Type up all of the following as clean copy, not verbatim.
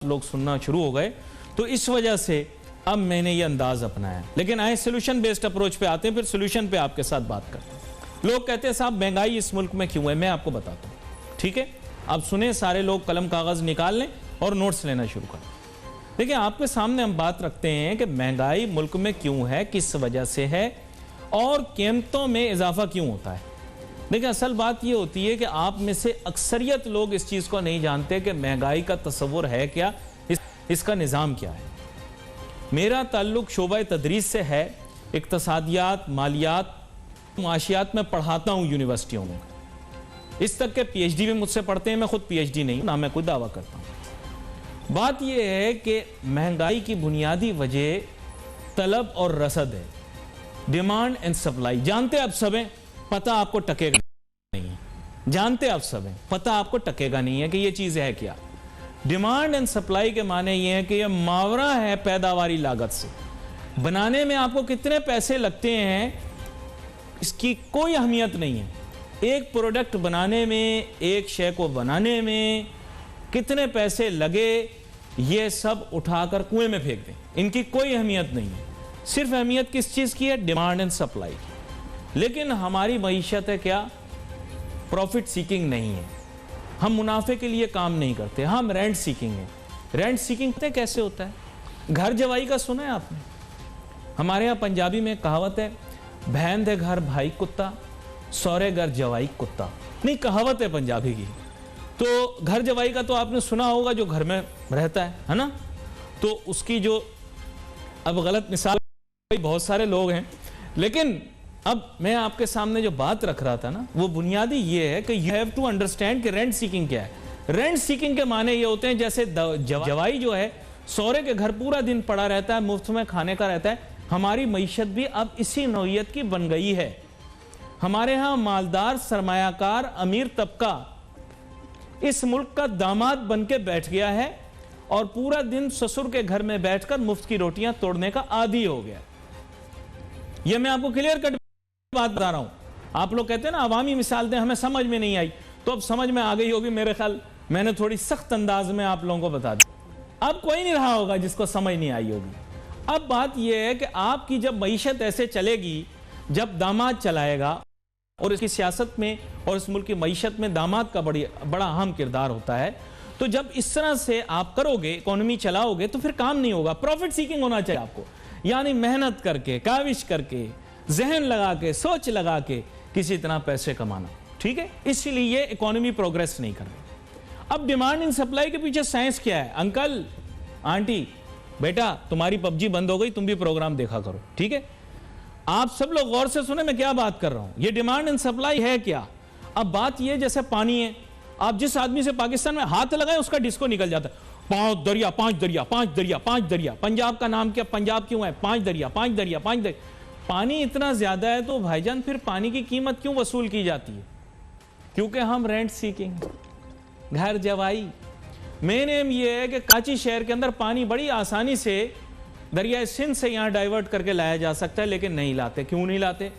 लोग सुनना शुरू हो गए, तो इस वजह से अब मैंने ये अंदाज अपनाया। लेकिन आए सोल्यूशन बेस्ड अप्रोच पे आते हैं, फिर सोल्यूशन पे आपके साथ बात करते हैं। लोग कहते हैं साहब महंगाई इस मुल्क में क्यों है, मैं आपको बताता हूँ, ठीक है? आप सुने, सारे लोग कलम कागज निकाल लें और नोट्स लेना शुरू करें। देखिए, आपके सामने हम बात रखते हैं कि महंगाई मुल्क में क्यों है, किस वजह से है और कीमतों में इजाफा क्यों होता है। देखिए, असल बात यह होती है कि आप में से अक्सरियत लोग इस चीज़ को नहीं जानते कि महंगाई का तस्वुर है क्या, इसका निज़ाम क्या है। मेरा ताल्लुक शोबा तदरीस से है, इक्तसादियात, मालियात, मुआशियात में पढ़ाता हूँ यूनिवर्सिटियों में। इस तक के पीएचडी भी मुझसे पढ़ते हैं, मैं खुद पीएचडी नहीं हूँ, ना मैं कोई दावा करता हूँ। बात यह है कि महंगाई की बुनियादी वजह तलब और रसद है, डिमांड एंड सप्लाई। जानते आप सब हैं, पता आपको टकेगा नहीं है। जानते आप सब हैं, पता आपको टकेगा नहीं है कि ये चीज़ है क्या। डिमांड एंड सप्लाई के माने ये है कि ये मावरा है पैदावारी लागत से। बनाने में आपको कितने पैसे लगते हैं इसकी कोई अहमियत नहीं है। एक प्रोडक्ट बनाने में, एक शय को बनाने में कितने पैसे लगे, ये सब उठाकर कुएं में फेंक दें, इनकी कोई अहमियत नहीं है। सिर्फ अहमियत किस चीज़ की है? डिमांड एंड सप्लाई की। लेकिन हमारी मईशत है क्या? प्रॉफिट सीकिंग नहीं है। हम मुनाफे के लिए काम नहीं करते, हम रेंट सीकिंग है। रेंट सीकिंग कैसे होता है? घर जवाई का सुना है आपने? हमारे यहाँ पंजाबी में कहावत है, बहन दे घर भाई कुत्ता, सौरे घर जवाई कुत्ता। नहीं, कहावत है पंजाबी की। तो घर जवाई का तो आपने सुना होगा, जो घर में रहता है ना? तो उसकी जो, अब गलत मिसाल, बहुत सारे लोग हैं, लेकिन अब मैं आपके सामने जो बात रख रहा था ना, वो बुनियादी ये है कि यू हैव टू अंडरस्टैंड कि रेंट सीकिंग क्या है। रेंट सीकिंग के माने ये होते हैं, जैसे जवाई जो है सौरे के घर पूरा दिन पड़ा रहता है, मुफ्त में खाने का रहता है। हमारी मईशत भी अब इसी नौइयत की बन गई है। हमारे यहाँ मालदार, सरमायाकार, अमीर तबका इस मुल्क का दामाद बन के बैठ गया है और पूरा दिन ससुर के घर में बैठकर मुफ्त की रोटियां तोड़ने का आदी हो गया। यह मैं आपको क्लियर कट बात बता रहा हूं। आप लोग कहते हैं ना अवामी मिसाल दें, हमें समझ में नहीं आई, तो अब समझ में आ गई होगी मेरे ख्याल। मैंने थोड़ी सख्त अंदाज में आप लोगों को बता दी, अब कोई नहीं रहा होगा जिसको समझ नहीं आई होगी। अब बात यह है कि आपकी जब मईशत ऐसे चलेगी, जब दामाद चलाएगा, और इसकी सियासत में और इस मुल्क की मईशत में दामाद का बड़ा अहम किरदार होता है, तो जब इस तरह से आप करोगे, इकोनॉमी चलाओगे, तो फिर काम नहीं होगा। प्रॉफिट सीकिंग होना चाहिए आपको, यानी मेहनत करके, काविश करके, जहन लगा के, सोच लगा के किसी तरह पैसे कमाना, ठीक है? इसलिए इकोनॉमी प्रोग्रेस नहीं कर रही। अब डिमांड एंड सप्लाई के पीछे साइंस क्या है? अंकल, आंटी, बेटा, तुम्हारी पबजी बंद हो गई, तुम भी प्रोग्राम देखा करो, ठीक है? आप सब लोग गौर से सुने मैं क्या बात कर रहा हूं। ये डिमांड एंड सप्लाई है क्या? अब बात ये, जैसे पानी है, आप जिस आदमी से पाकिस्तान में हाथ लगाए उसका डिस्को निकल जाता है। 5 दरिया 5 दरिया 5 दरिया 5 दरिया। पंजाब का नाम क्या? पंजाब क्यों है? 5 दरिया 5 दरिया 5 दरिया। पानी इतना ज्यादा है तो भाईजान फिर पानी की कीमत क्यों वसूल की जाती है? क्योंकि हम रेंट सीकिंग, घर जवाई। मेन एम ये है कि कराची शहर के अंदर पानी बड़ी आसानी से दरिया सिंध से यहां डाइवर्ट करके लाया जा सकता है, लेकिन नहीं लाते। क्यों नहीं लाते?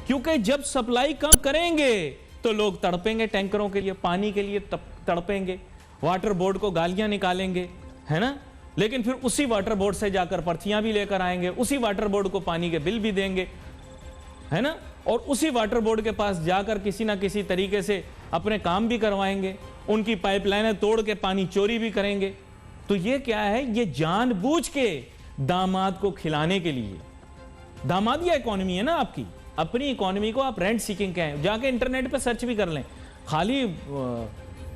क्योंकि जब सप्लाई कम करेंगे तो लोग तड़पेंगे, टैंकरों के लिए, पानी के लिए तड़पेंगे, वाटर बोर्ड को गालियां निकालेंगे, है ना? लेकिन फिर उसी वाटर बोर्ड से जाकर पर्चियां भी लेकर आएंगे, उसी वाटर बोर्ड को पानी के बिल भी देंगे, है ना? और उसी वाटर बोर्ड के पास जाकर किसी ना किसी तरीके से अपने काम भी करवाएंगे, उनकी पाइपलाइनें तोड़ के पानी चोरी भी करेंगे। तो ये क्या है? ये जानबूझ के दामाद को खिलाने के लिए। दामादिया इकोनॉमी है ना आपकी, अपनी इकोनॉमी को आप रेंट सीकिंग कहें। जाके इंटरनेट पे सर्च भी कर लें, खाली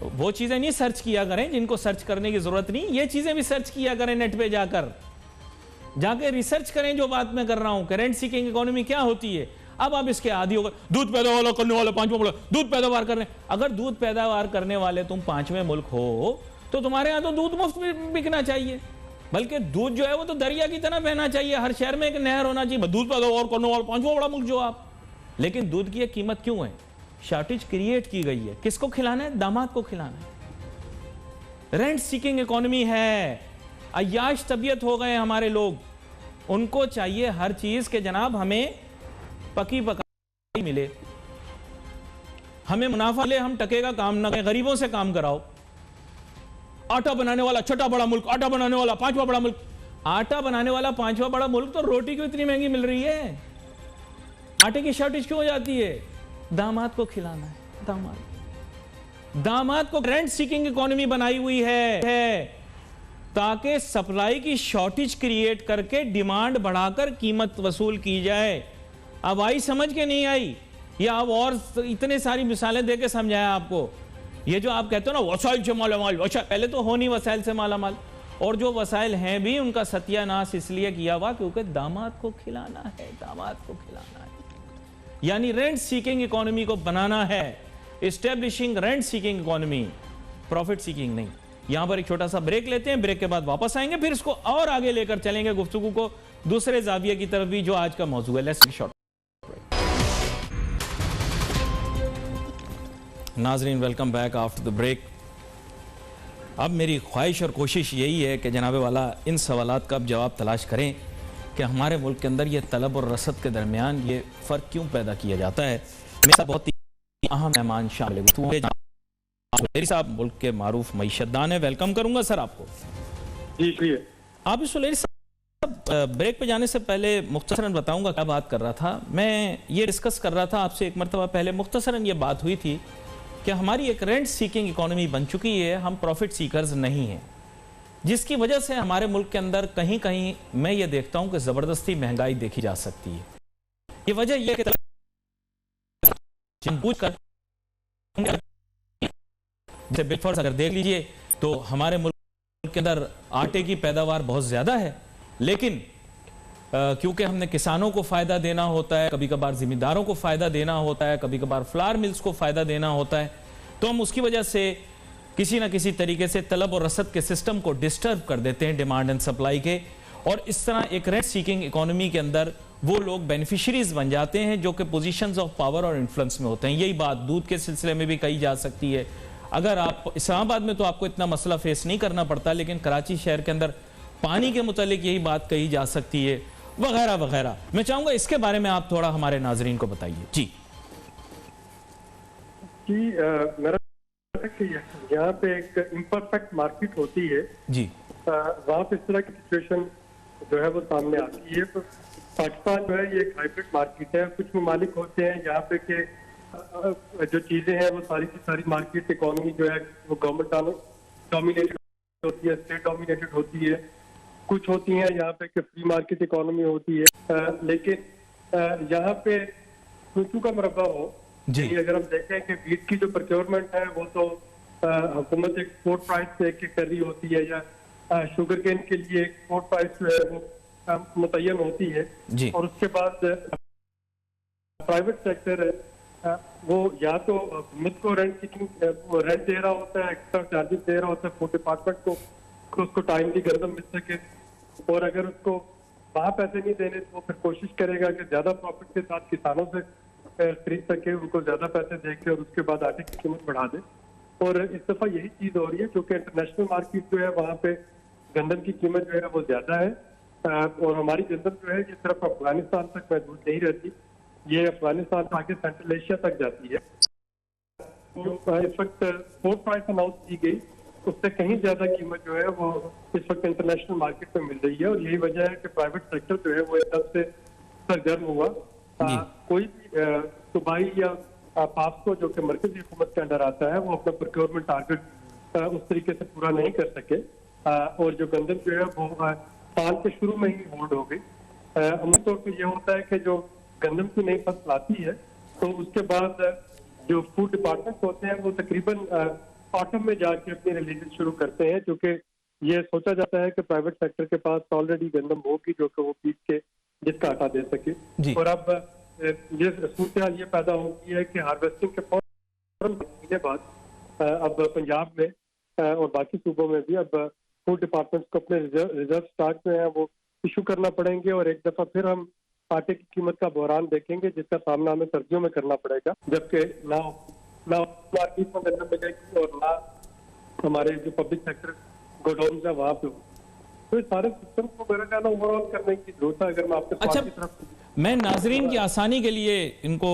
वो चीजें नहीं सर्च किया करें जिनको सर्च करने की जरूरत नहीं, ये चीजें भी सर्च किया करें नेट पे जाके रिसर्च करें जो बात मैं कर रहा हूं। रेंट सीकिंग इकोनॉमी क्या होती है। अब आप इसके आदी होकर दूध पैदावार करने वाले पांचवें मुल्क, दूध पैदावार करने, अगर दूध पैदावार करने वाले तुम 5वें मुल्क हो तो तुम्हारे यहां तो दूध मुफ्त बिकना चाहिए, बल्कि दूध जो है वो तो दरिया की तरह बहना चाहिए। हर शहर में एक नहर होना चाहिए, दूध पैदावार करने वाला 5वां बड़ा मुल्क जो आप। लेकिन दूध की कीमत क्यों है? शॉर्टेज क्रिएट की गई है। किसको खिलाना है? दामाद को खिलाना है। रेंट सीकिंग इकोनॉमी है। अय्याश तबीयत हो गए हमारे लोग, उनको चाहिए हर चीज के जनाब हमें पकी पकाई मिले, हमें मुनाफा मिले, हम टके का काम ना करें, गरीबों से काम कराओ। आटा बनाने वाला छठा बड़ा मुल्क, आटा बनाने वाला पांचवा बड़ा मुल्क। आटा बनाने वाला पांचवा बड़ा मुल्क तो रोटी क्यों इतनी महंगी मिल रही है? आटे की शॉर्टेज क्यों हो जाती है? दामाद को खिलाना है। दामाद को रेंट सीकिंग इकोनॉमी बनाई हुई है ताकि सप्लाई की शॉर्टेज क्रिएट करके डिमांड बढ़ाकर कीमत वसूल की जाए। अब आई समझ के नहीं आई, या अब और इतने सारी मिसालें देके समझाया आपको। ये जो आप कहते हो ना वसाइल से मालामाल, पहले तो हो नहीं वसाइल से मालामाल, और जो वसाइल हैं भी उनका सत्यानाश इसलिए किया हुआ क्योंकि दामाद को खिलाना है, दामाद को खिलाना है। यानी रेंट सीकिंग इकोनॉमी को बनाना है, establishing rent seeking economy, profit seeking नहीं। यहां पर एक छोटा सा ब्रेक लेते हैं, ब्रेक के बाद वापस आएंगे, फिर इसको और आगे लेकर चलेंगे गुफ्तगू को दूसरे जाविये की तरफ भी जो आज का मौजू है। Let's short. नाजरीन welcome back after the break. अब मेरी ख्वाहिश और कोशिश यही है कि जनाबे वाला इन सवालात का अब जवाब तलाश करें कि हमारे मुल्क के अंदर ये तलब और रसद के दरमियान ये फ़र्क क्यों पैदा किया जाता है। मेरे साथ बहुत ही अहम मेहमान शामिल हैं साहब, मुल्क के मारूफ मईशतदान है। वेलकम करूंगा सर आपको। जी आप इस ब्रेक पे जाने से पहले मुख्तसरन बताऊंगा क्या बात कर रहा था। मैं ये डिस्कस कर रहा था आपसे एक मरतबा पहले, मुख्तसरन ये बात हुई थी कि हमारी एक रेंट सीकिंग इकोनॉमी बन चुकी है, हम प्रॉफिट सीकर्स नहीं हैं, जिसकी वजह से हमारे मुल्क के अंदर कहीं कहीं मैं ये देखता हूं कि ज़बरदस्ती महंगाई देखी जा सकती है। ये वजह यह कि जैसे बिलफर्स अगर देख लीजिए तो हमारे मुल्क के अंदर आटे की पैदावार बहुत ज़्यादा है, लेकिन क्योंकि हमने किसानों को फ़ायदा देना होता है, कभी कभार ज़िम्मेदारों को फ़ायदा देना होता है, कभी कभार फ्लावर मिल्स को फ़ायदा देना होता है, तो हम उसकी वजह से किसी ना किसी तरीके से तलब और रसद के सिस्टम को डिस्टर्ब कर देते हैं, डिमांड एंड सप्लाई के, और इस तरह एक रेंट सीकिंग इकोनॉमी के अंदर वो लोग बेनिफिशरीज बन जाते हैं जो कि पोजीशंस ऑफ पावर और इन्फ्लुएंस में होते हैं। यही बात दूध के सिलसिले में भी कही जा सकती है। अगर आप इस्लामाबाद में तो आपको इतना मसला फेस नहीं करना पड़ता, लेकिन कराची शहर के अंदर पानी के मुतालिक यही बात कही जा सकती है, वगैरह वगैरह। मैं चाहूंगा इसके बारे में आप थोड़ा हमारे नाजरीन को बताइए। जी मेरा यहाँ पे एक इम्परफेक्ट मार्केट होती है जी, वहाँ पे इस तरह की सिचुएशन जो है वो सामने आती है। तो पाकिस्तान जो है ये एक हाइब्रिड मार्केट है। कुछ ममालिक होते हैं यहाँ पे के जो चीजें हैं वो सारी की सारी मार्केट इकोनॉमी जो है वो गवर्नमेंट डोमिनेटेड होती है, स्टेट डोमिनेटेड होती है। कुछ होती हैं यहाँ पे कि फ्री मार्केट इकोनॉमी होती है, लेकिन यहाँ पे सूचू का मरबा हो जी। अगर हम देखें कि बीट की जो प्रोक्योरमेंट है वो तो हुकूमत एक्सपोर्ट प्राइस से कर रही होती है, या शुगर केन के लिए एक्सपोर्ट प्राइस जो है वो मुतय्यन होती है जी। और उसके बाद प्राइवेट सेक्टर वो या तो हुकूमत को रेंट दे रहा होता है, एक्स्ट्रा चार्जेस दे रहा होता है फूड डिपार्टमेंट को, उसको टाइमली गर्दम मिल सके, और अगर उसको वहाँ पैसे नहीं देने तो वो फिर कोशिश करेगा कि ज्यादा प्रॉफिट के साथ किसानों से खरीद सके, उनको ज्यादा पैसे देके और उसके बाद आटे की कीमत बढ़ा दे। और इस दफा यही चीज हो रही है क्योंकि इंटरनेशनल मार्केट जो है वहाँ पे गंदम की कीमत जो है वो ज्यादा है, और हमारी गंदम जो है ये सिर्फ अफगानिस्तान तक महदूद नहीं रहती, ये अफगानिस्तान से आगे सेंट्रल एशिया तक जाती है। तो इस वक्त एक्सपोर्ट प्राइस अनाउंस की गई, उससे कहीं ज्यादा कीमत जो है वो इस वक्त इंटरनेशनल मार्केट में मिल रही है, और यही वजह है कि प्राइवेट सेक्टर जो है वो एकदम से सरगर्म हुआ। कोई भी सूबाई या पाप्सको जो कि मरकजी हुकूमत के अंडर आता है वो अपना प्रोक्योरमेंट टारगेट उस तरीके से पूरा नहीं कर सके, और जो गंदम जो है वो साल के शुरू में ही होल्ड हो गई। अमूमन तौर पर यह होता है कि जो गंदम की नई फसल आती है तो उसके बाद जो फूड डिपार्टमेंट होते हैं वो तकरीबन ऑटम में जाके अपनी रिलीज शुरू करते हैं, क्योंकि ये सोचा जाता है कि प्राइवेट सेक्टर के पास ऑलरेडी गंदम होगी जो कि वो पीस के जिसका आटा दे सके। और अब ये सूरत हाल ये पैदा होती है कि हार्वेस्टिंग के फौरन महीने बाद अब पंजाब में और बाकी सूबों में भी अब फूड डिपार्टमेंट्स को अपने रिजर्व स्टॉक में है वो इशू करना पड़ेंगे, और एक दफा फिर हम आटे की कीमत का बहरान देखेंगे जिसका सामना हमें सर्दियों में करना पड़ेगा, जबकि ना मार्केट में गंदम मिलेगी और ना हमारे जो पब्लिक सेक्टर गोडाउन है वहाँ पे हो। तो इस सारे सिस्टम को मेरा कहना ओवरऑल करने की जरूरत है। अगर मैं आपके अच्छा, की तरफ मैं नाजरीन की आसानी के लिए इनको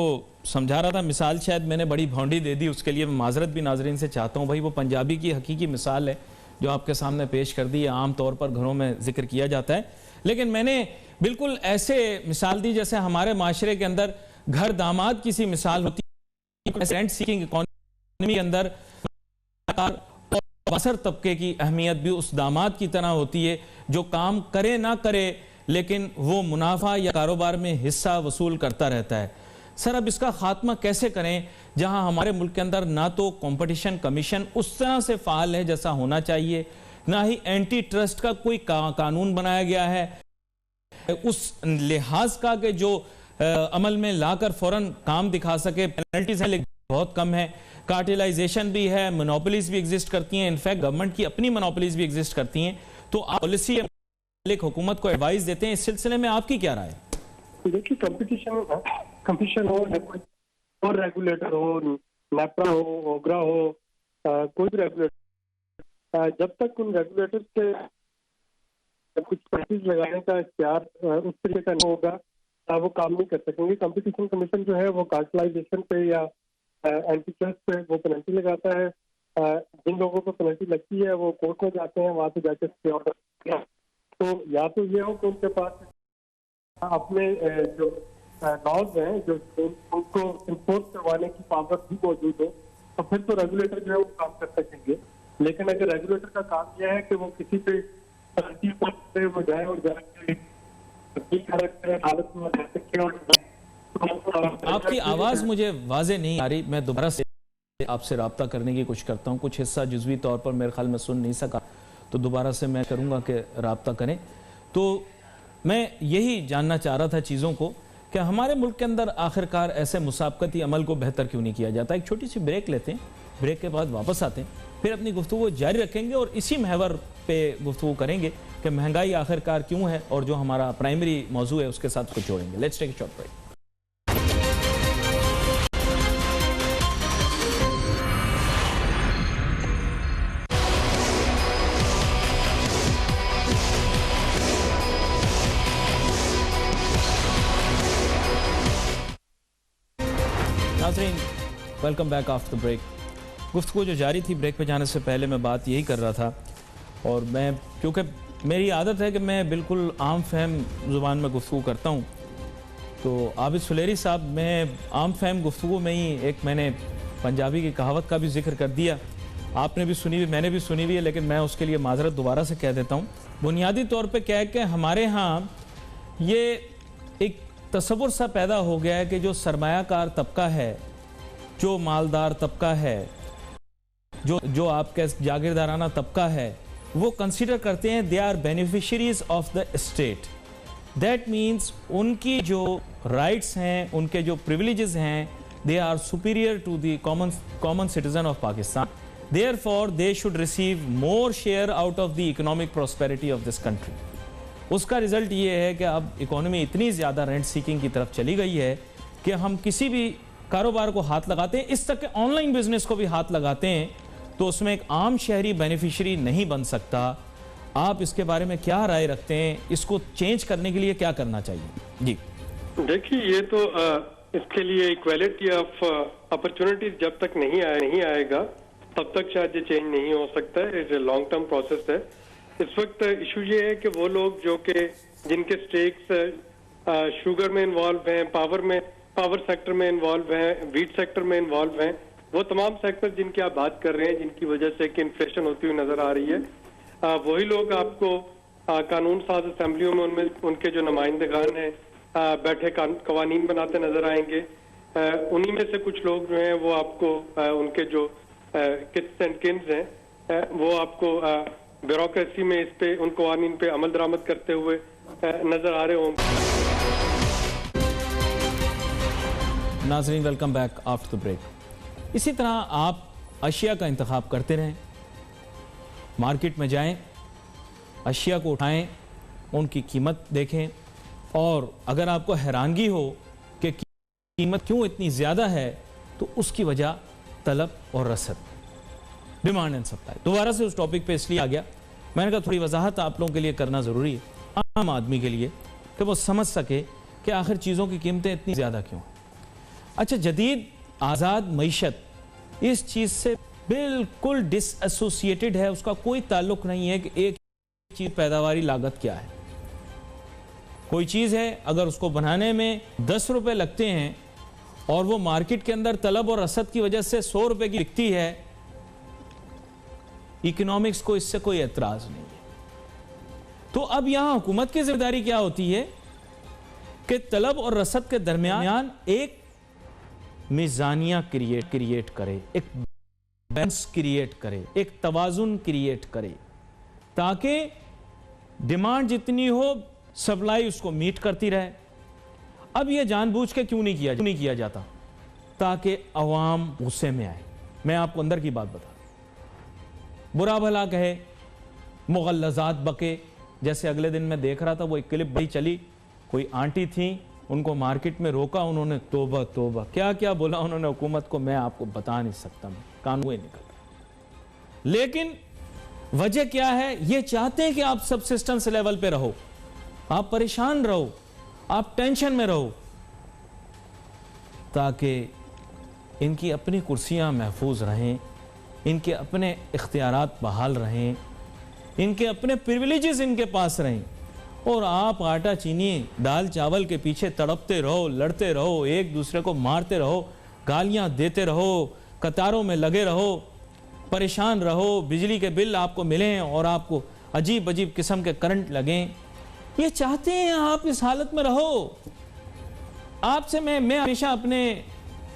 समझा रहा था, मिसाल शायद मैंने बड़ी भौंडी दे दी, उसके लिए मैं माजरत भी नाजरीन से चाहता हूँ। भाई वो पंजाबी की हकीकी मिसाल है, जो आपके सामने पेश कर दी है, आमतौर पर घरों में जिक्र किया जाता है, लेकिन मैंने बिल्कुल ऐसे मिसाल दी जैसे हमारे माशरे के अंदर घर दामाद की सी मिसाल होती है। रेंट सीकिंग इकोनॉमी के अंदर असर तबके की अहमियत भी उस दामाद की तरह होती है जो काम करे ना करे लेकिन वो मुनाफा या कारोबार में हिस्सा वसूल करता रहता है। सर, अब इसका खात्मा कैसे करें जहां हमारे मुल्क के अंदर ना तो कंपटीशन कमीशन उस तरह से फाल है जैसा होना चाहिए, ना ही एंटी ट्रस्ट का कोई कानून बनाया गया है उस लिहाज का कि जो अमल में लाकर फौरन काम दिखा सके। पेनल्टीज हैं लेकिन बहुत कम है, कार्टेलाइजेशन भी है, मोनोपोलीज भी एग्जिस्ट करती हैं, इनफैक्ट गवर्नमेंट की अपनी मोनोपोलीज भी एग्जिस्ट करती हैं। तो आप पॉलिसी हुकूमत को एडवाइस देते हैं, इस सिलसिले में आपकी क्या राय है? देखिए, कंपटीशन हो और रेगुलेटर हो, नेपरा हो, ओगरा हो, कोई भी रेगुलेटर, जब तक उन रेगुलेटर्स के कुछ पैसेज लगाने का इख्तियार उस तरीके का नहीं होगा वो काम नहीं कर सकेंगे। कंपटीशन कमीशन जो है वो कार्टेलाइजेशन पे या एंटी ट्रस्ट पे वो पेनल्टी लगाता है। जिन लोगों को पेनल्टी लगती है वो कोर्ट में जाते हैं, वहां से जाके स्टे ऑर्डर। तो या तो ये हो कि उनके पास अपने जो लॉज हैं जो उनको इन्फोर्स करवाने की पावर भी मौजूद हो, तो फिर तो रेगुलेटर जो है वो काम कर सकेंगे। लेकिन अगर रेगुलेटर का काम यह है कि वो किसी पे वो जाए और जाके हालत में आपकी आवाज मुझे वाजे नहीं आ रही, मैं दोबारा से आपसे राब्ता करने की कोशिश करता हूँ। कुछ हिस्सा जुज़वी तौर पर मेरे ख्याल में सुन नहीं सका, तो दोबारा से मैं करूँगा कि राब्ता करें। तो मैं यही जानना चाह रहा था चीज़ों को कि हमारे मुल्क के अंदर आखिरकार ऐसे मुसाबकती अमल को बेहतर क्यों नहीं किया जाता। एक छोटी सी ब्रेक लेते हैं, ब्रेक के बाद वापस आते हैं, फिर अपनी गुफ्तगू जारी रखेंगे और इसी महवर पे गुफ्तगू करेंगे कि महंगाई आखिरकार क्यों है और जो हमारा प्राइमरी मौजू है उसके साथ कुछ जोड़ेंगे। Let's take a short break. Welcome back after the break. गुफ्तगू जो जारी थी, ब्रेक पे जाने से पहले मैं बात यही कर रहा था, और मैं क्योंकि मेरी आदत है कि मैं बिल्कुल आम फहम ज़ुबान में गुफ्तगू करता हूँ, तो आबिद सुलेरी साहब, मैं आम फहम गुफ्तगू में ही एक मैंने पंजाबी की कहावत का भी जिक्र कर दिया, आपने भी सुनी हुई, मैंने भी सुनी हुई है, लेकिन मैं उसके लिए माजरत दोबारा से कह देता हूँ। बुनियादी तौर पर क्या है कि हमारे यहाँ ये एक तसव्वुर सा पैदा हो गया है कि जो सरमायाकार तबका है, जो मालदार तबका है, जो आपके जागीरदाराना तबका है, वो कंसीडर करते हैं they are beneficiaries of the state. That means उनकी जो राइट्स हैं, उनके जो प्रिविलेजेस हैं, they are superior to the common citizen of Pakistan. Therefore they should receive more share out of the economic prosperity of this country. उसका result ये है कि अब इकोनॉमी इतनी ज़्यादा रेंट सीकिंग की तरफ चली गई है कि हम किसी भी कारोबार को हाथ लगाते हैं, इस तक के ऑनलाइन बिजनेस को भी हाथ लगाते हैं, तो उसमें एक आम शहरी बेनिफिशियरी नहीं बन सकता। आप इसके बारे में क्या राय रखते हैं? इसको चेंज करने के लिए क्या करना चाहिए? जी देखिए, ये तो इसके लिए इक्वालिटी ऑफ अपॉर्चुनिटीज जब तक नहीं आएगा तब तक शायद ये चेंज नहीं हो सकता है। It's a long term process है। इस वक्त इशू ये है कि वो लोग जो कि जिनके स्टेक्स शुगर में इन्वॉल्व हैं, पावर सेक्टर में इन्वॉल्व हैं, वीट सेक्टर में इन्वॉल्व हैं, वो तमाम सेक्टर जिनकी आप बात कर रहे हैं, जिनकी वजह से कि इन्फ्लेशन होती हुई नजर आ रही है, वही लोग आपको कानून साज असेंबलियों में उनमें उनके जो नुमाइंदगान हैं बैठे कवानीन बनाते नजर आएंगे। उन्हीं में से कुछ लोग जो हैं वो आपको उनके जो किड्स एंड किन्स हैं वो आपको ब्यूरोक्रेसी में इस पे उन कवानीन पे अमल दरामद करते हुए नजर आ रहे होंगे। नाज़रीन, welcome back after the break. इसी तरह आप अशिया का इंतखाब करते रहें, मार्केट में जाएं, अशिया को उठाएं, उनकी कीमत देखें, और अगर आपको हैरानगी हो कि कीमत क्यों इतनी ज़्यादा है, तो उसकी वजह तलब और रसद, डिमांड एंड सप्लाई। दोबारा से उस टॉपिक पे इसलिए आ गया, मैंने कहा थोड़ी वजाहत आप लोगों के लिए करना ज़रूरी है, आम आदमी के लिए, कि वो समझ सके कि आखिर चीज़ों की कीमतें इतनी ज़्यादा क्यों। अच्छा, जदीद आज़ाद मईशत इस चीज़ से बिल्कुल डिसएसोसिएटेड है, उसका कोई ताल्लुक नहीं है कि एक चीज पैदावारी लागत क्या है। कोई चीज है अगर उसको बनाने में 10 रुपए लगते हैं और वो मार्केट के अंदर तलब और रसद की वजह से 100 रुपए की बिकती है, इकोनॉमिक्स को इससे कोई एतराज नहीं है। तो अब यहां हुकूमत की जिम्मेदारी क्या होती है कि तलब और रसद के दरमियान एक मिजानिया क्रिएट करे, एक बैलेंस क्रिएट करे, एक तवाजुन क्रिएट करे, ताकि डिमांड जितनी हो सप्लाई उसको मीट करती रहे। अब यह जानबूझ के क्यों नहीं किया जाता? ताकि अवाम गुस्से में आए। मैं आपको अंदर की बात बता, बुरा भला कहे, मुगल्लज़ात बके। जैसे अगले दिन मैं देख रहा था, वो एक क्लिप बड़ी चली, कोई आंटी थी, उनको मार्केट में रोका, उन्होंने तोबा तोबा क्या क्या बोला उन्होंने हुकूमत को, मैं आपको बता नहीं सकता, मैं कानून निकल रहा। लेकिन वजह क्या है? ये चाहते हैं कि आप सबसिस्टेंस लेवल पे रहो, आप परेशान रहो, आप टेंशन में रहो, ताकि इनकी अपनी कुर्सियां महफूज रहें, इनके अपने इख्तियारात बहाल रहें, इनके अपने प्रिविलेजेस इनके पास रहें, और आप आटा चीनी दाल चावल के पीछे तड़पते रहो, लड़ते रहो, एक दूसरे को मारते रहो, गालियां देते रहो, कतारों में लगे रहो, परेशान रहो, बिजली के बिल आपको मिलें और आपको अजीब अजीब किस्म के करंट लगें। ये चाहते हैं आप इस हालत में रहो। आपसे मैं हमेशा अपने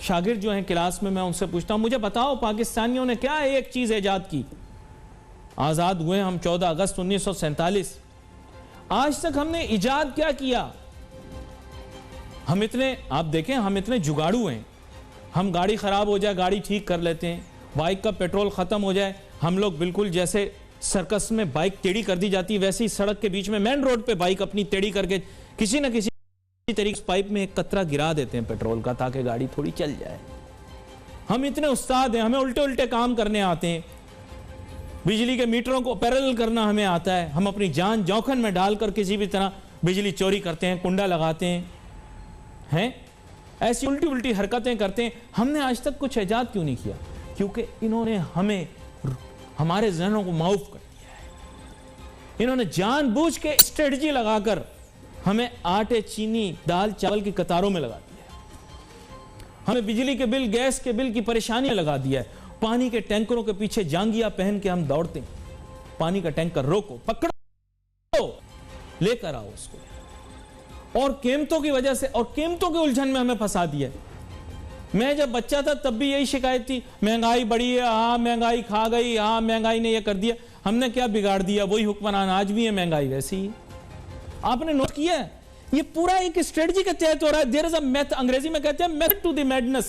शागिर्द जो हैं क्लास में, मैं उनसे पूछता हूं, मुझे बताओ पाकिस्तानियों ने क्या एक चीज ईजाद की? आजाद हुए हम 14 अगस्त 1947, आज तक हमने इजाद क्या किया? हम इतने, आप देखें, हम इतने जुगाड़ू हैं, हम गाड़ी खराब हो जाए गाड़ी ठीक कर लेते हैं, बाइक का पेट्रोल खत्म हो जाए हम लोग बिल्कुल जैसे सर्कस में बाइक टेढ़ी कर दी जाती है वैसे ही सड़क के बीच में मेन रोड पे बाइक अपनी टेढ़ी करके किसी न किसी तरीके पाइप में एक कतरा गिरा देते हैं पेट्रोल का, ताकि गाड़ी थोड़ी चल जाए। हम इतने उस्ताद हैं, हमें उल्टे उल्टे काम करने आते हैं, बिजली के मीटरों को पैरेलल करना हमें आता है, हम अपनी जान जोखिम में डालकर किसी भी तरह बिजली चोरी करते हैं, कुंडा लगाते हैं, ऐसी उल्टी उल्टी हरकतें करते हैं। हमने आज तक कुछ ईजाद क्यों नहीं किया? क्योंकि इन्होंने हमें, हमारे जहनों को माउफ कर दिया है। इन्होंने जानबूझ के स्ट्रेटजी लगाकर हमें आटे चीनी दाल चावल की कतारों में लगा दिया है, हमें बिजली के बिल गैस के बिल की परेशानी लगा दिया है, पानी के टैंकरों के पीछे जांगिया पहन के हम दौड़ते हैं, पानी का टैंकर रोको, पकड़ो, लेकर आओ उसको, और कीमतों की वजह से और कीमतों के उलझन में हमें फंसा दिया। मैं जब बच्चा था तब भी यही शिकायत थी, महंगाई बढ़ी है, हाँ महंगाई खा गई, हाँ महंगाई ने यह कर दिया। हमने क्या बिगाड़ दिया? वही हुक्मरान आज भी है, महंगाई वैसी ही। आपने नोट किया है ये पूरा एक स्ट्रेटजी के तहत हो रहा है। देयर इज अ मेथड, अंग्रेजी में कहते हैं method to the madness,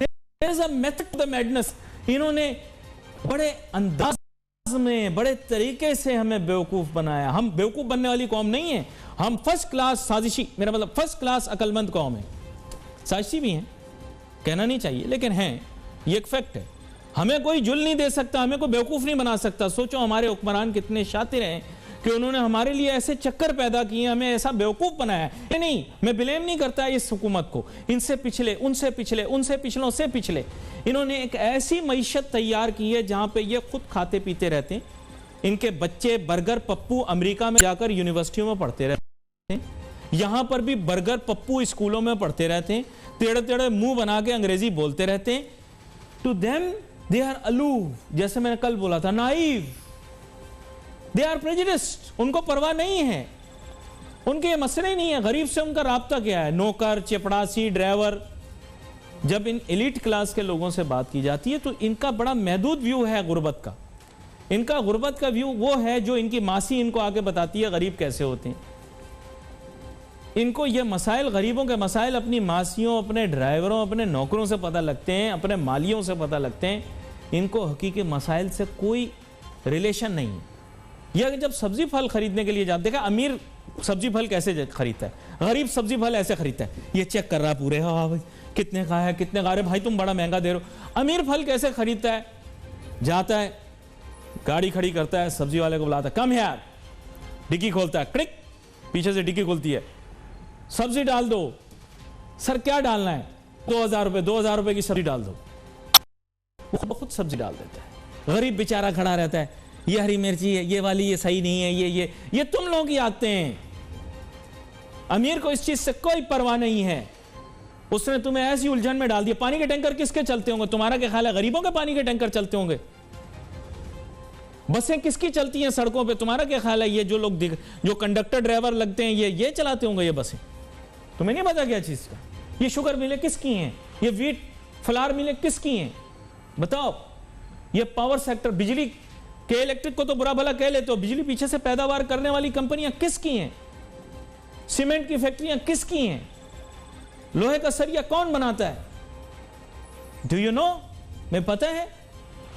there is a method to the madness. इन्होंने बड़े अंदाज में, बड़े तरीके से हमें बेवकूफ बनाया। हम बेवकूफ बनने वाली कौम नहीं है, हम फर्स्ट क्लास साजिशी, मेरा मतलब फर्स्ट क्लास अकलमंद कौम है। साजिशी भी है, कहना नहीं चाहिए, लेकिन हैं, ये एक फैक्ट है। हमें कोई जुल्म नहीं दे सकता, हमें कोई बेवकूफ नहीं बना सकता। सोचो हमारे हुक्मरान कितने शातिर हैं कि उन्होंने हमारे लिए ऐसे चक्कर पैदा किए, हमें ऐसा बेवकूफ बनाया। ये नहीं, मैं ब्लेम नहीं करता इस हुकूमत को, इनसे पिछले, उनसे पिछले, उनसे पिछलों से पिछले, इन्होंने एक ऐसी मईशत तैयार की है जहां पे ये खुद खाते पीते रहते हैं, इनके बच्चे बर्गर पप्पू अमेरिका में जाकर यूनिवर्सिटियों में पढ़ते रहते हैं, यहां पर भी बर्गर पप्पू स्कूलों में पढ़ते रहते हैं, टेढ़े टेढ़े मुंह बना के अंग्रेजी बोलते रहते हैं। टू देम दे आर अलूव, जैसे मैंने कल बोला था, नाइव, दे आर प्रेजुडिस्ड, उनको परवाह नहीं है, उनके ये मसले ही नहीं है। गरीब से उनका राब्ता क्या है? नौकर, चपड़ासी, ड्राइवर। जब इन एलिट क्लास के लोगों से बात की जाती है तो इनका बड़ा महदूद व्यू है गुर्बत का। इनका गुर्बत का व्यू वो है जो इनकी मासी इनको आके बताती है गरीब कैसे होते हैं। इनको ये मसाइल, गरीबों के मसाइल अपनी मासियों, अपने ड्राइवरों, अपने नौकरों से पता लगते हैं, अपने मालियों से पता लगते हैं। इनको हकीकी मसाइल से कोई रिलेशन नहीं है। यह जब सब्जी फल खरीदने के लिए जाते, देखा अमीर सब्जी फल कैसे खरीदता है, गरीब सब्जी फल ऐसे खरीदता है, ये चेक कर रहा पूरे, हाँ भाई कितने का है, कितने का, अरे भाई तुम बड़ा महंगा दे रहे हो। अमीर फल कैसे खरीदता है? जाता है, गाड़ी खड़ी करता है, सब्जी वाले को बुलाता है, कम यार, डिक्की खोलता है, क्लिक, पीछे से डिक्की खुलती है, सब्जी डाल दो। सर क्या डालना है? 2000 रुपए, 2000 रुपए की सब्जी डाल दो। वो खुद सब्जी डाल देता है। गरीब बेचारा खड़ा रहता है, ये हरी मिर्ची है, ये वाली ये सही नहीं है, ये तुम लोगों की आदतें हैं। अमीर को इस चीज से कोई परवाह नहीं है, उसने तुम्हें ऐसी उलझन में डाल दिया। पानी के टैंकर किसके चलते होंगे? तुम्हारा क्या ख्याल है गरीबों के पानी के टैंकर चलते होंगे? बसें किसकी चलती हैं सड़कों पे? तुम्हारा क्या ख्याल है ये जो लोग जो कंडक्टर ड्राइवर लगते हैं ये चलाते होंगे ये बसें? तुम्हें नहीं पता क्या चीज का? ये शुगर मिलें किसकी हैं? ये व्हीट फ्लावर मिलें किसकी हैं? बताओ। ये पावर सेक्टर, बिजली के इलेक्ट्रिक को तो बुरा भला कह लेते हो, बिजली पीछे से पैदावार करने वाली कंपनियां किसकी हैं? सीमेंट की फैक्ट्रियां किसकी हैं? लोहे का सरिया कौन बनाता है? Do you know? मैं पता है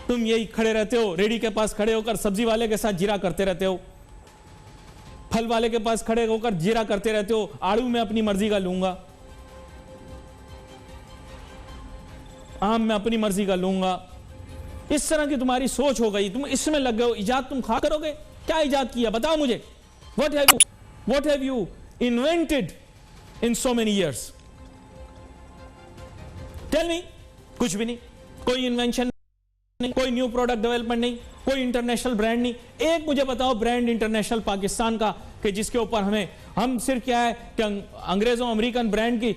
तुम यही खड़े रहते हो, रेडी के पास खड़े होकर सब्जी वाले के साथ जीरा करते रहते हो, फल वाले के पास खड़े होकर जीरा करते रहते हो, आड़ू में अपनी मर्जी का लूंगा, आम में अपनी मर्जी का लूंगा। इस तरह की तुम्हारी सोच हो गई, तुम इसमें लग गए हो। इजाद तुम खा करोगे? क्या इजाद किया बताओ मुझे? What have you invented in so many years? Tell me. कुछ भी नहीं, कोई इन्वेंशन नहीं, कोई न्यू प्रोडक्ट डेवलपमेंट नहीं, कोई इंटरनेशनल ब्रांड नहीं। एक मुझे बताओ ब्रांड इंटरनेशनल पाकिस्तान का कि जिसके ऊपर हम सिर्फ क्या है कि अंग्रेजों अमेरिकन ब्रांड की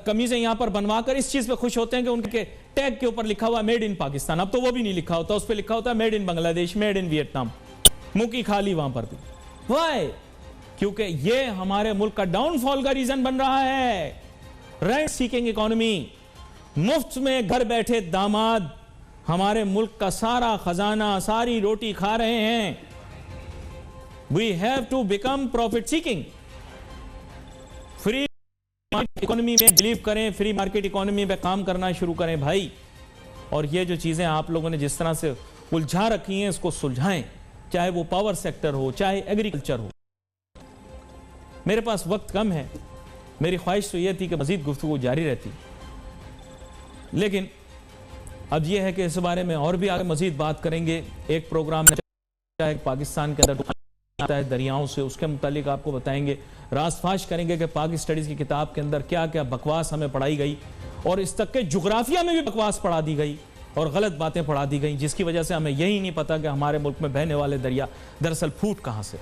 कमीजें यहां पर बनवाकर इस चीज पे खुश होते हैं कि उनके टैग के ऊपर लिखा हुआ मेड इन पाकिस्तान। अब तो वो भी नहीं लिखा होता, उस पर लिखा होता है made in Bangladesh, made in Vietnam. मुंह की खाली वहां पर भी। वाई? क्योंकि ये हमारे मुल्क का डाउनफॉल का रीजन बन रहा है। रेंट सीकिंग इकोनॉमी, मुफ्त में घर बैठे दामाद हमारे मुल्क का सारा खजाना, सारी रोटी खा रहे हैं। We have to become profit seeking. Free economy में बिलीव करें, फ्री मार्केट इकोनॉमी में काम करना शुरू करें भाई। और ये जो चीजें आप लोगों ने जिस तरह से उलझा रखी हैं इसको सुलझाएं, चाहे वो पावर सेक्टर हो, चाहे एग्रीकल्चर हो। मेरे पास वक्त कम है, मेरी ख्वाहिश तो यह थी कि मजीद गुफ्तगू जारी रहती, लेकिन अब यह है कि इस बारे में और भी आगे मजीद बात करेंगे। एक प्रोग्राम में पाकिस्तान के अंदर आता है दरियाओं से, उसके मुतालिक आपको बताएंगे, रासफाश करेंगे कि पाक स्टडीज की किताब के अंदर क्या क्या बकवास हमें पढ़ाई गई, और इस तक के जुग्राफिया में भी बकवास पढ़ा दी गई और गलत बातें पढ़ा दी गई, जिसकी वजह से हमें यही नहीं पता कि हमारे मुल्क में बहने वाले दरिया दरअसल फूट कहां से।